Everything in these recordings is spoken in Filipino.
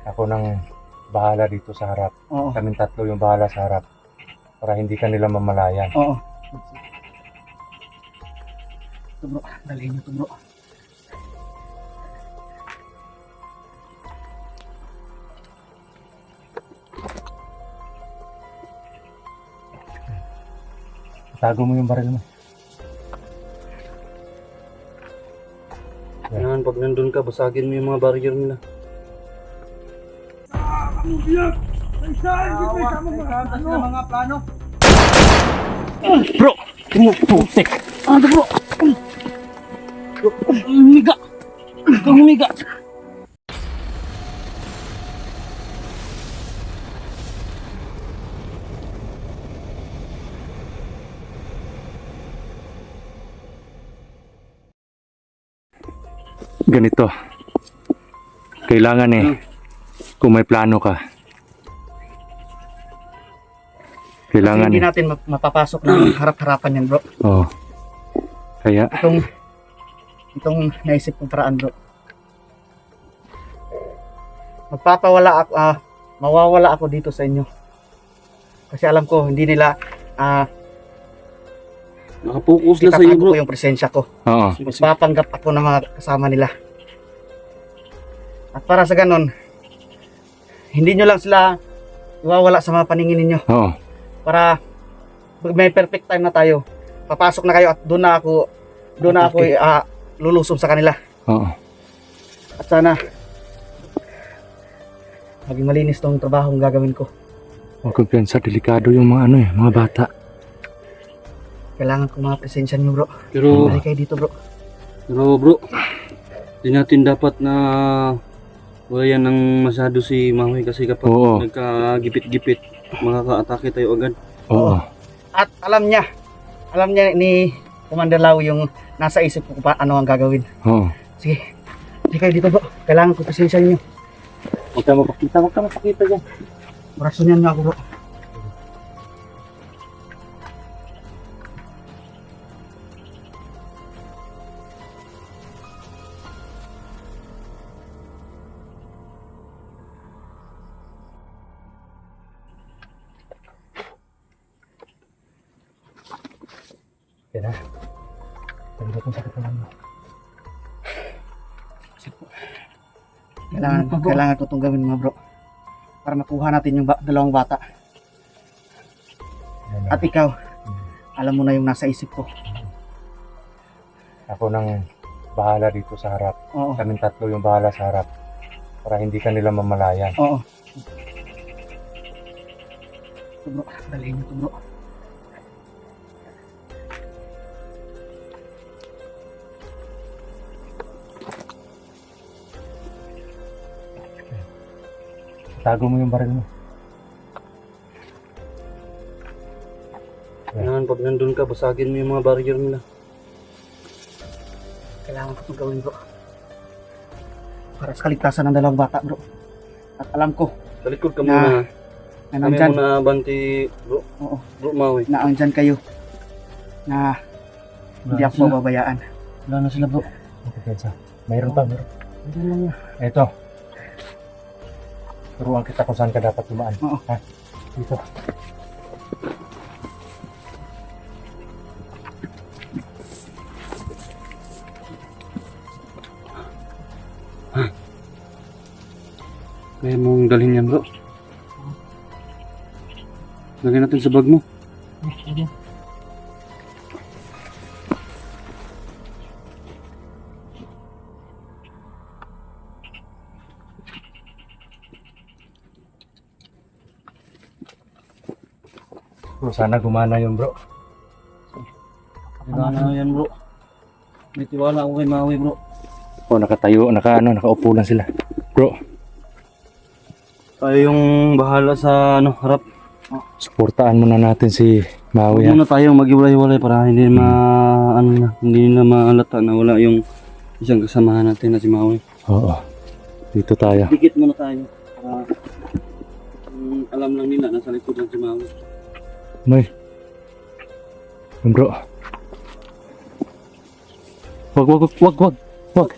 Ako nang bahala dito sa harap. Oo. Kaming tatlo yung bahala sa harap. Para hindi ka nila mamalayan. Oo. Ito bro, dalhin nyo ito bro. Tago mo yung baril mo. Yan, pag nandun ka, basagin mo yung mga barrier nila. Mga plano. Bro! Putik! Ano bro? Humiga! Kang humiga! Ganito. Kailangan kung may plano ka. Kasi Kailangan hindi natin mapapasok ng harap-harapan yan bro. Oo. Kaya, Itong naisip kong paraan bro. Magpapawala ako, mawawala ako dito sa inyo. Kasi alam ko, hindi nila Nakapokus na sa iyo itatago bro. ko yung presensya ko. oo. Magpapanggap ako ng mga kasama nila. At para sa ganun, hindi nyo lang sila iwawala sa mga paningin ninyo. Oo. Para may perfect time na tayo. Papasok na kayo at doon na ako lulusob sa kanila. Oo. At sana maging malinis tong trabaho ang gagawin ko. Huwag kumpiyansa, delikado yung mga mga bata. Kailangan ko mga presensya nyo bro. Pero, Balik kayo dito bro. bro, di natin dapat na wala yan ng masyado si Mahoy kasi kapag Oo. nagkagipit-gipit, makaka-atake tayo agad. Oo. At alam niya ni Commander Lau yung nasa isip ko pa ano ang gagawin. Oo. Sige, balik kayo dito bro. Kailangan ko presensya nyo. Huwag ka mapakita dyan. Orasyonan nyo ako bro. Yan na. Pagdating kong sakit naman mo. Kailangan ko itong gawin mga bro. Para makuha natin yung dalawang bata. Yan na. At ikaw, alam mo na yung nasa isip ko. Ako nang bahala dito sa harap. Oo. Kaming tatlo yung bahala sa harap. Para hindi ka nila mamalayan. Oo. Ito bro, dalhin nyo ito bro. Tago mo yung baril mo. Yan, pag nandun ka, basagin mo yung mga barrier nila. Kailangan ko itong gawin bro. Para sa kaligtasan ng dalawang bata bro. At alam ko Sa likod ka Na- muna. na Kami nandyan, muna banti, bro. oo, Bro Mahoy. na andyan kayo. Na hindi ako mababayaan. Wala na sila bro. Huwag kumpiyansa. Mayroon pa, mayroon. Hindi lang yan. Ito. Turuan kita kung saan ka dapat dumaan. Oo. Ha? Dito. Kaya mong dalhin yan bro. Lagyan natin sa bag mo. Bro, sana gumana yun bro. Wala na yan bro. May tiwala ako kay Mahoy bro. O, nakatayo, nakaupo lang sila. Bro, Tayo yung bahala sa harap. suportaan muna natin si Maui. Huwag muna tayong mag-iwalay-walay para hindi hindi na maalata na wala yung isang kasamahan natin na si Mahoy. Oo. Dito tayo. Dikit muna tayo para alam lang nila nasa likod lang si Mahoy. May. Yung bro. Wag.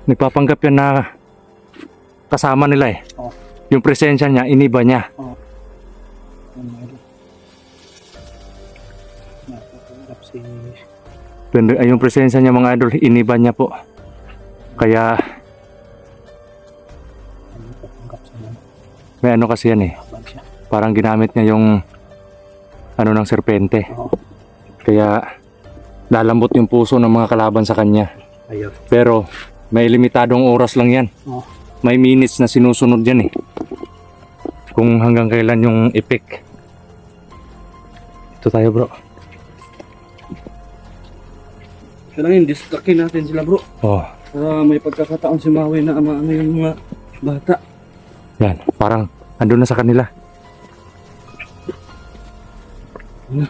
Nagpapanggap yan na kasama nila eh. Oo. Yung presensya niya, iniba niya. Yan mga idol. Natatanggap si... Yung presensya niya mga idol, iniba niya po. Kaya Natatanggap sa mga may ano kasi yan eh. habang siya. Parang ginamit niya yung ano ng serpente. Oo. Kaya lalambot yung puso ng mga kalaban sa kanya. Ayun. Pero may limitadong oras lang yan. Oo. May minutes na sinusunod yan eh. Kung hanggang kailan yung epic. Ito tayo bro. Kailangan distrakin natin sila bro. Oh, Para may pagkakataon si Maui na ama yung mga bata. yan. Parang andun na sa kanila.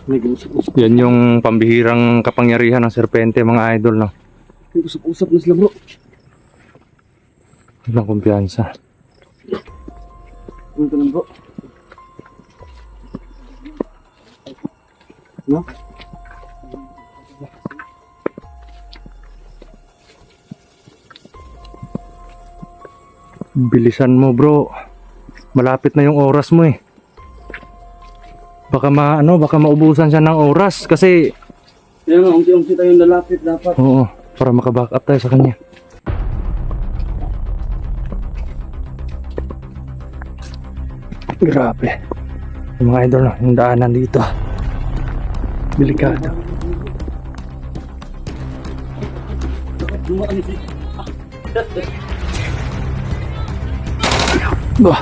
May usap-usap. Yan yung pambihirang kapangyarihan ng serpente mga idol no. May usap-usap na sila bro. Walang kumpiyansa. Ito lang bro. No? Bilisan mo bro. Malapit na yung oras mo eh. Baka baka maubusan siya ng oras kasi Kaya nga, unti-unti tayong lalapit dapat. oo, para makaback up tayo sa kanya. Grabe. Yung mga idol na, yung daanan dito. Delikado. Dumaan si... Bah.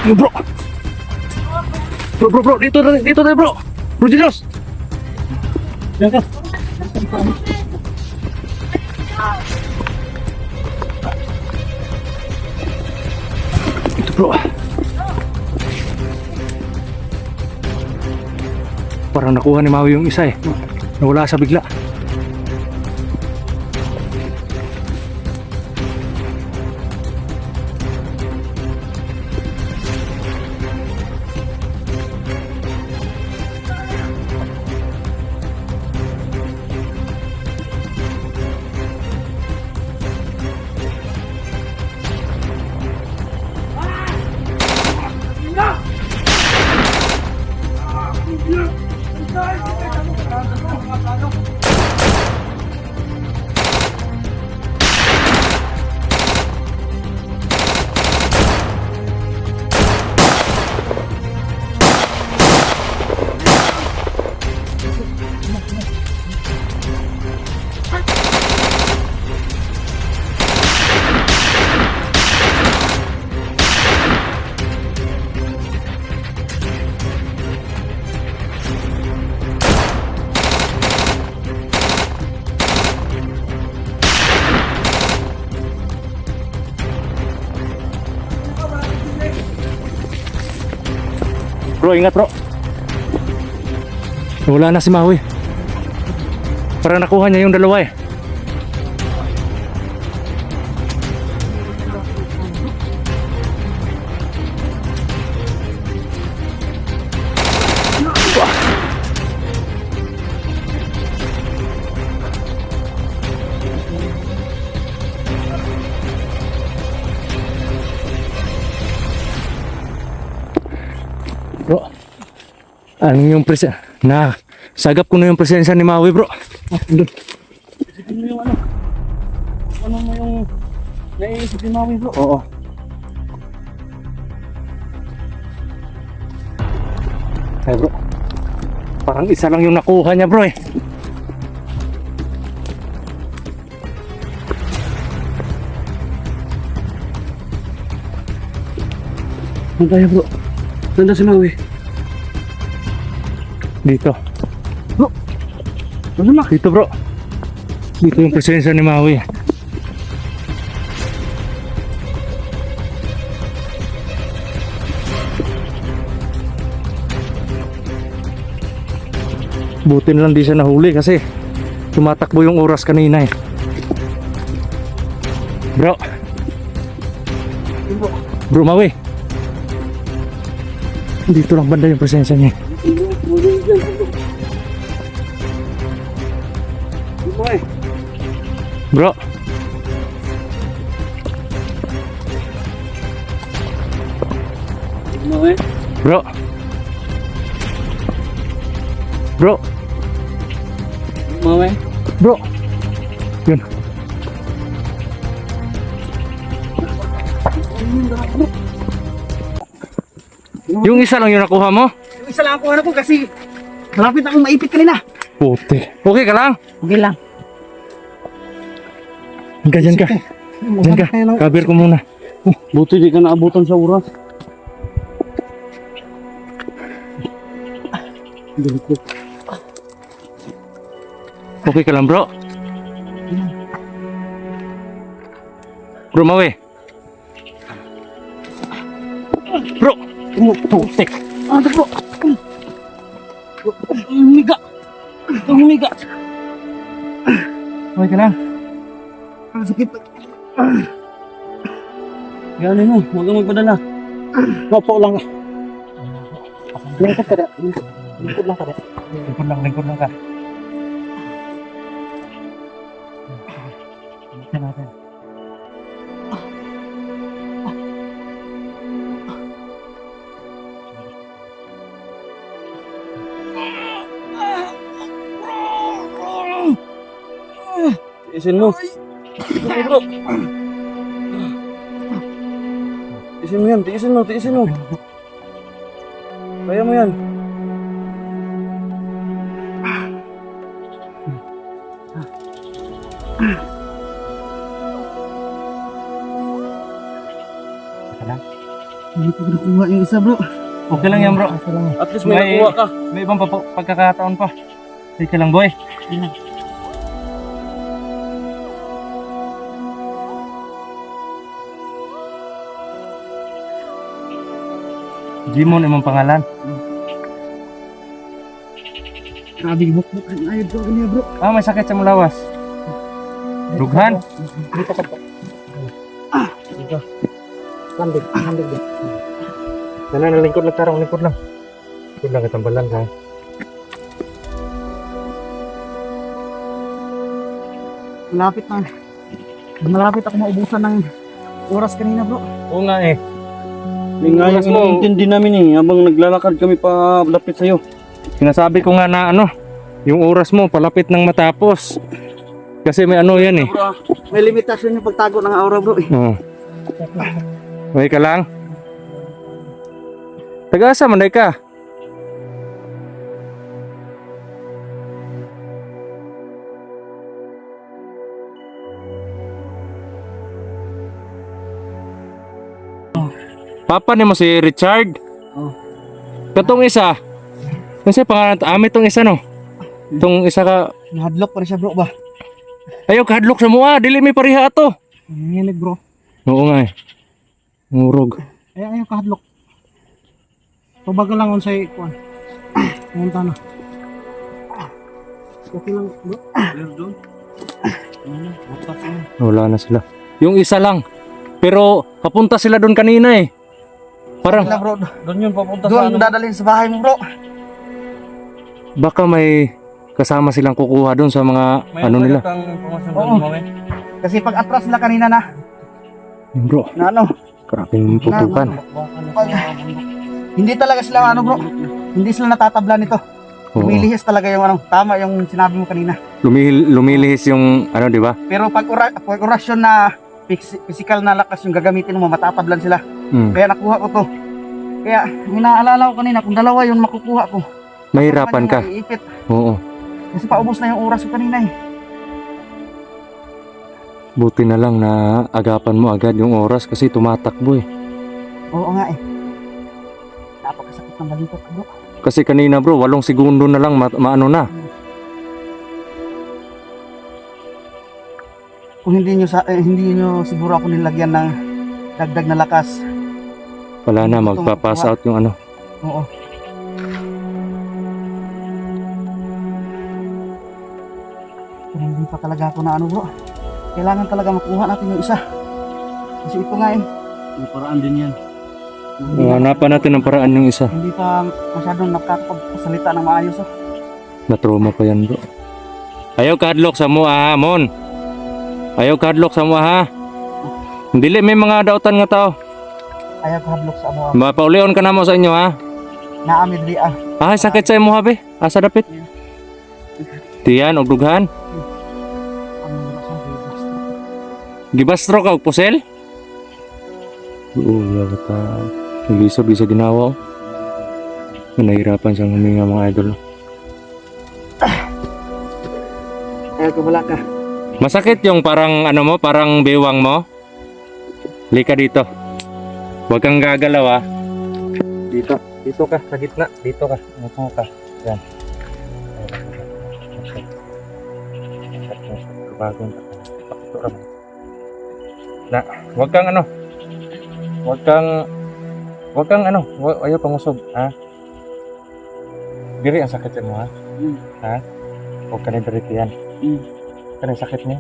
Yo, bro. Bro, dito tayo bro. Bro Ginos. Yan ka. Ito bro. Parang nakuha ni Maui yung isa eh. Nawala sa bigla. Bro, ingat bro. Wala na si Maui. Parang nakuha niya yung dalawa eh. Bro, ano yung sagap ko na yung presensya ni Maui bro. Isipin mo yung ano. Ano mo yung naiisip ni Maui bro. Oo. Ay bro, parang isa lang yung nakuha niya bro eh. Ano tayo bro? Tanda si Maui. Dito. Bro. Ano na? Dito bro. Dito yung presensya ni Maui. Buti na lang di siya nahuli kasi tumatakbo yung oras kanina eh. Bro. Bro Maui. Dito lang banda yung presensya niya. Maui. Bro. Mawe. Bro. Bro. Mawe. Bro. Yun. Yung isa lang yung nakuha mo? Yung isa lang ako ko kasi malapit akong maipit kanina. Puti. Okay ka lang? Okay lang. Diyan ka, diyan ka. Diyan ka. Cover ko muna. Buti di ka naabutan sa oras. Okay ka lang, bro? Bro, Mawe. Bro! Putik. Ano po? Humiga. Humiga. Okay ka lang? Ang sakit. Yan mo, huwag kang magpadala. Opo lang. Lingkod ka da. Lingkod lang ka da. Lingkod lang ka. Tiisin mo. Bro. Tiisin mo yan, tiisin mo, tiisin mo. Kaya mo yan. Hindi ko nakuha yung isa bro. Okay lang yan, bro. At least may nakuha ka. May ibang pagkakataon pa. Okay ka lang, boy. Jimon imong pangalan. Grabe bukbuk ang ayod ko niya bro. Ah, may sakit sa mulawas. Dughan. Dito ka po. Dito. Landig, landig din. Lingkod lang tarong, lingkod lang. Lingkod lang katambalan ka. Malapit na. Malapit ako maubusan ng oras kanina bro. Oo nga eh. May nga yung intindi namin eh, habang naglalakad kami pa lapit sa'yo. Sinasabi ko nga na yung oras mo palapit ng matapos. Kasi may yan eh. May limitasyon yung pagtago ng aura bro eh. Oo. Okay ka lang? Taga-asa manday ka? Papa ni mo si Richard? Oh. Katong isa? Kasi pangalan amit tong isa no? Tong isa ka... Nahadlok pa rin siya bro ba? Ayaw kahadlok sa mua, dili may pariha ato. Nanginig bro. Oo nga eh. Murog. Ayaw kahadlok. Pabagal lang unsay kuan. Punta na. Okay lang bro. Wala na sila. Yung isa lang. Pero papunta sila doon kanina eh. Parang Wala bro. Doon yun, papunta sa Doon dadalhin sa bahay mo bro. baka may kasama silang kukuha doon sa mga nila. Oo. Kasi pag atras sila kanina na. Yung bro, Na ano. karaping putukan. Hindi talaga sila bro. Hindi sila natatabla nito. Oo. Lumilihis talaga yung tama yung sinabi mo kanina. Lumilihis yung di ba? Pero pag orasyon na physical na lakas yung gagamitin mo, matatablan sila. Hmm. Kaya nakuha ko to. Kaya inaalala ko kanina kung dalawa yung makukuha ko. Mahirapan ka. Iipit. Oo. Kasi paubos na yung oras ko kanina eh. Buti na lang na agapan mo agad yung oras kasi tumatakbo eh. Oo nga eh. Napakasakit ng balikat ko bro. Kasi kanina bro, 8 segundo na lang maano na. Kung hindi nyo siguro ako nilagyan ng dagdag na lakas. Wala na, magpapass out yung Oo. Pero hindi pa talaga ako na bro. Kailangan talaga makuha natin yung isa. Kasi ito nga eh. May paraan din yan. Hanapan natin ang paraan yung isa. Hindi pa masyadong nakakapagsalita ng maayos oh. Na-trauma pa yan bro. Ayaw kadlok sa mo Mon. Ayaw kadlok sa mo ha. Dili may mga dautan nga tao. Ayaw ko hadlok sa amo. Mapaulion ka na mo sa inyo ha. Naami diri Ay, sakit sa imo habe. Asa dapit? Tiyan og dughan. Gibastro ka og pusel? Oo, yata. Nagisa-bisa ginawa. Nahirapan siyang huminga mga idol. Ayaw ko wala ka. Masakit yung parang ano mo, parang bewang mo. Lika dito. Huwag kang gagalaw ah. Dito. Dito ka, sa gitna. Dito ka. Upo ka. Yan. Bagong pakito na, huwag kang ano. Huwag kang ano. Ayaw pangusog. Ha? Diri ang sakit mo ha? Ha? Huwag ka na diri yan. Kanang sakit niya?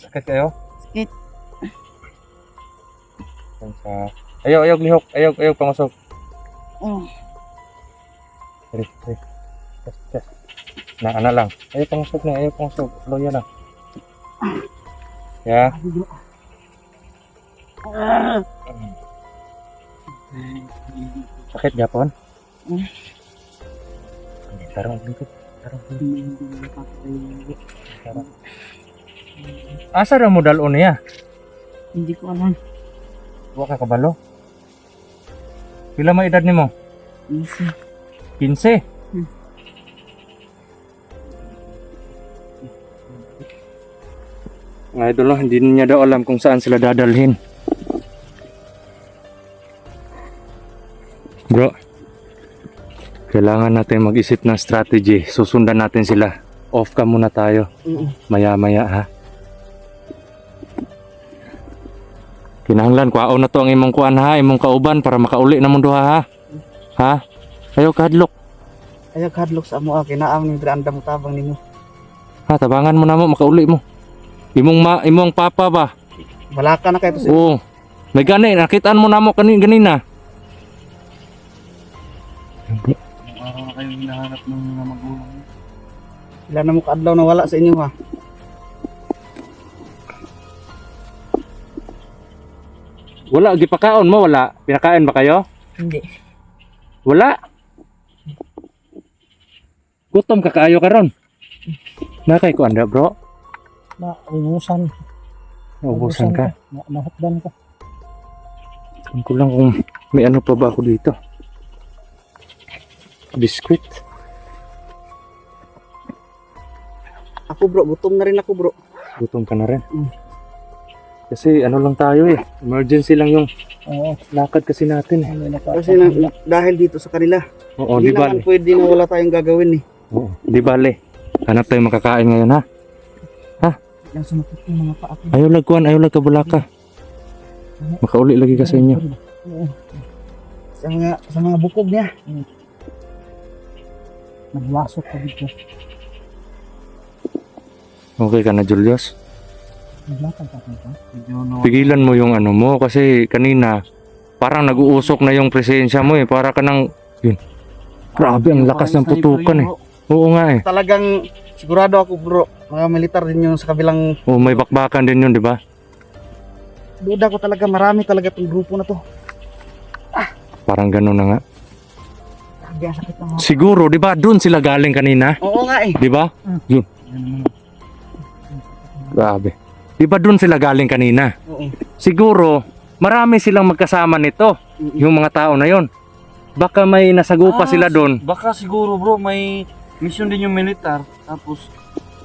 Sakit kayo? Sakit. Ayaw lihok. Ayaw pangusog. Diri. Yes. Na, ana lang. Ayaw pangusog na. Loya lang. Ya. Sakit gapon? Tarong dito. Asa ra mo dalon niya? Hindi ko alam. Wa ka kabalo. Pila man edad nimo? 15. Nga idol, hindi niya daw alam kung saan sila dadalhin. Bro, kailangan natin mag-isip ng strategy. Susundan natin sila. Off ka muna tayo. Maya-maya ha. Kinahanglan, kuhaon na to ang imong kuan ha, imong kauban para makauli na mong duha ha. Ha? Ayaw kahadlok. Ayaw ka hadlok sa amo. Kinaam ni Branda mo tabang nimo. Ha, tabangan mo na mo, makauli mo. Imong papa ba? Wala ka na kayo to. Oo. May gani, nakitaan mo na mo ganina. Araw na kayong hinahanap ng mga magulang. Ilan na mo kaadlaw na wala sa inyo ha. Wala, gipakaon mo, wala. Pinakain ba kayo? Hindi. Wala. Gutom ka kaayo karon. Nakay ko anda, bro. Naubusan. Naubusan ka. Nahakdan ka. Tingnan ko lang kung may ano pa ba ako dito. Biskuit. Ako bro, gutom na rin ako bro. Gutom ka na rin. Kasi ano lang tayo eh. Emergency lang yung lakad kasi natin eh. Kasi dahil dito sa kanila. Oo, Hindi di bale. naman pwede na wala tayong gagawin eh. Oo, di bale. Hanap tayong makakain ngayon ha. Yung sumakit yung mga paa ko. Ayaw lagkuhan, ayaw lagkabulaka. Makauli lagi ka sa inyo. Sa mga bukog niya. Nagwasok ka dito. Okay ka na, Julius? Naglakad ka dito. Pigilan mo yung ano mo kasi kanina parang nag-uusok na yung presensya mo eh. Para ka nang yun. Grabe ang lakas ng putukan eh. Oo nga eh. Talagang sigurado ako bro. Mga militar din yung sa kabilang. Oo, may bakbakan din yun, di ba? Duda ko talaga marami talaga itong grupo na to. Parang gano'n na nga. Grabe ang sakit ng mga. Siguro, di ba? Doon sila galing kanina. Oo nga eh. Di ba? Yun. Grabe. Di ba doon sila galing kanina? Oo. Siguro, marami silang magkasama nito. Yung mga tao na yon. Baka may nasagupa sila doon. Baka siguro bro, may mission din yung militar. Tapos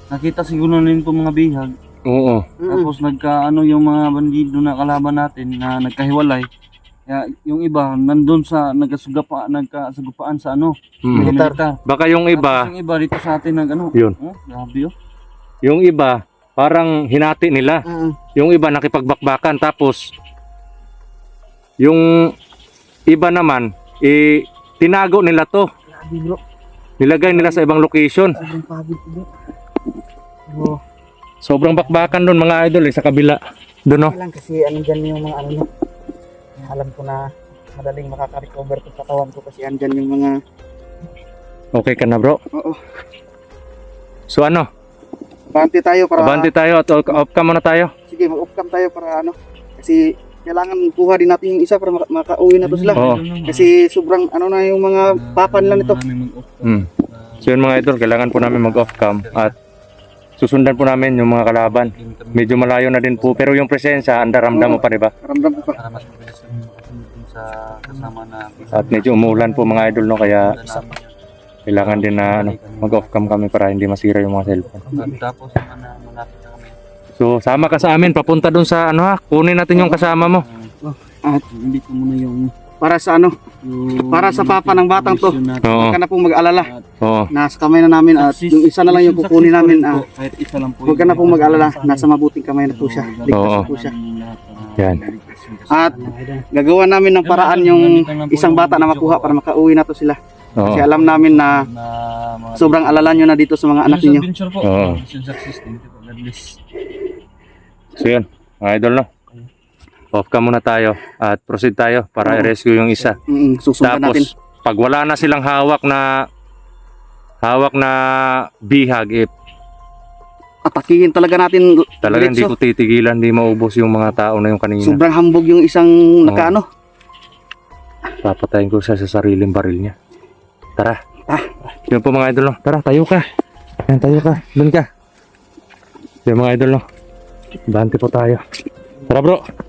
nakita siguro na itong mga bihag. Oo. Tapos nagkaano yung mga bandido na kalaban natin na nagkahiwalay. Kaya yung iba nandun sa nagkasagupaan sa ano, Militar. Baka yung Tapos iba, yung iba dito sa atin nag ano. Yun. Oh, grabe oh. yung iba, parang hinati nila. Yung iba nakipagbakbakan. Tapos, yung iba naman, tinago nila to. Grabe bro. Nilagay nila sa ibang location. Sobrang pagod bro. Bro. Sobrang bakbakan doon mga idol eh, sa kabila. Doon no? Lang kasi ano dyan yung mga ano nyo. Alam ko na madaling makaka-recover ko sa katawan ko kasi andyan yung mga. Okay ka na bro? Oo. So ano? Bante tayo para. Abante tayo at off cam muna tayo. Sige, mag-off cam tayo para ano. Kasi kailangan kuha din natin yung isa para makauwi na to sila. Oo. Kasi sobrang ano na yung mga papan lang nito. So yun mga idol, kailangan po namin mag-off cam at susundan po namin yung mga kalaban. Medyo malayo na din po, pero yung presensya, andaramdam mo pa, di ba? Ramdam ko pa. Para mas mabilis yung makasunod dun sa kasama na At medyo umuulan po mga idol, no? Kaya kailangan din na mag-off cam kami para hindi masira yung mga cellphone. Tapos naman na malapit na kami. So sama ka sa amin, papunta dun sa ano ha, kunin natin yung kasama mo. At Hindi ko muna yung para sa ano, para sa papa ng batang to. mission natin. Oo, Huwag ka na pong mag-alala. oo. Nasa kamay na namin at yung isa na lang yung kukunin namin. Kahit isa lang po. Huwag ka na pong mag-alala. Nasa mabuting kamay na po siya. Ligtas Oo. na po siya. Yan. At gagawa namin ng paraan yung isang bata na makuha para makauwi na to sila. Oo. Kasi alam namin na sobrang alala nyo na dito sa mga anak ninyo. Oo. So yun, mga idol, no? Off cam muna tayo at proceed tayo para i-rescue yung isa. Susundan natin. Tapos, pag wala na silang hawak na bihag, Atakihin talaga natin. talagang hindi diretso. ko titigilan, di maubos yung mga tao na yung kanina. Sobrang hambog yung isang nakaano. Papatayin ko siya sa sariling baril niya. Tara. Yun po mga idol, no? Tara, tayo ka. Yan, tayo ka. Doon ka. Yun mga idol, no? Bante po tayo. Tara bro.